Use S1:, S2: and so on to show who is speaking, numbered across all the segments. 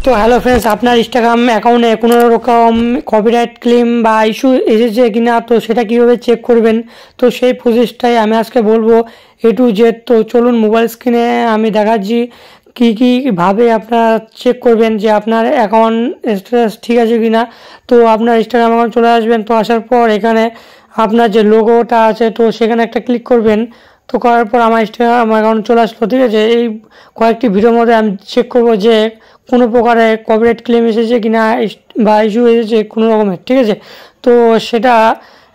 S1: তো hello friends, আপনার Instagram অ্যাকাউন্টে কোনো রকম কপিরাইট ক্লেম বা ইস্যু এসেছে কিনা, তো সেটা কীভাবে চেক করবেন, তো সেই প্রসেসটাই আমি আজকে বলবো A to Z। তো চলুন মোবাইল স্ক্রিনে আমি দেখাচ্ছি কীভাবে আপনারা চেক করবেন যে আপনার অ্যাকাউন্ট স্ট্যাটাস ঠিক আছে কিনা। তো আপনার ইনস্টাগ্রাম অ্যাকাউন্ট চলে আসবেন, তো আসার পর এখানে আপনার যে লোগোটা আছে তো সেখানে একটা ক্লিক করবেন। তো করার পর আমার ইনস্টাগ্রাম অ্যাকাউন্ট চলে আসলো, ঠিক আছে। এই কয়েকটি ভিডিওর মধ্যে আমি চেক করবো যে কোনো প্রকারে কপিরাইট ক্লেম এসেছে কিনা বা ইস্যু এসেছে কোনো রকমের, ঠিক আছে। তো সেটা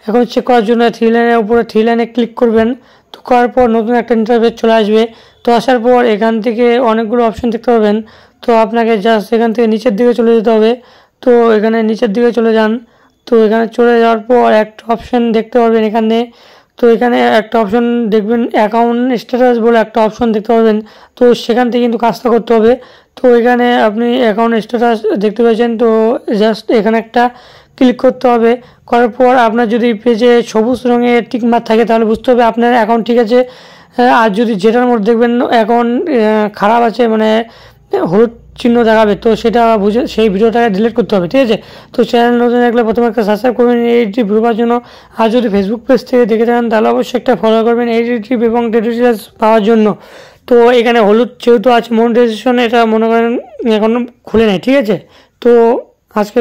S1: এখন চেক করার জন্য থ্রি লাইনের উপরে থ্রি লাইনে ক্লিক করবেন। তো করার পর নতুন একটা ইন্টারফেস চলে আসবে। তো আসার পর এখান থেকে অনেকগুলো অপশন দেখতে পাবেন। তো আপনাকে জাস্ট এখান থেকে নিচের দিকে চলে যেতে হবে। তো এখানে নিচের দিকে চলে যান। তো এখানে চলে যাওয়ার পর একটা অপশন দেখতে পারবেন এখানে। তো এখানে একটা অপশন দেখবেন অ্যাকাউন্ট স্ট্যাটাস বলে একটা অপশন দেখতে পাবেন। তো সেখান থেকে কিন্তু কাজটা করতে হবে। তো এখানে আপনি অ্যাকাউন্ট স্ট্যাটাস দেখতে পাচ্ছেন, তো জাস্ট এখানে একটা ক্লিক করতে হবে। করার পর আপনার যদি পেজে সবুজ রঙের টিক মার্ক থাকে তাহলে বুঝতে হবে আপনার অ্যাকাউন্ট ঠিক আছে। আর যদি যেটার মধ্যে দেখবেন অ্যাকাউন্ট খারাপ আছে, মানে হলুদ চিহ্ন দেখাবে, তো সেটা বুঝে সেই ভিডিওটাকে ডিলিট করতে হবে, ঠিক আছে। তো চ্যানেল নতুন দেখলে প্রথমে একটা সাবস্ক্রাইব করবেন এই ভিডিও পাওয়ার জন্য। আর যদি ফেসবুক পেজ থেকে দেখে থাকেন তাহলে অবশ্যই একটা ফলো করবেন এই টিপ এবং ডিটেলস পাওয়ার জন্য। তো এখানে হলুদ যেহেতু আছে মনিটাইজেশন, এটা মনে করেন এখন খুলে নেয়, ঠিক আছে। তো আজকে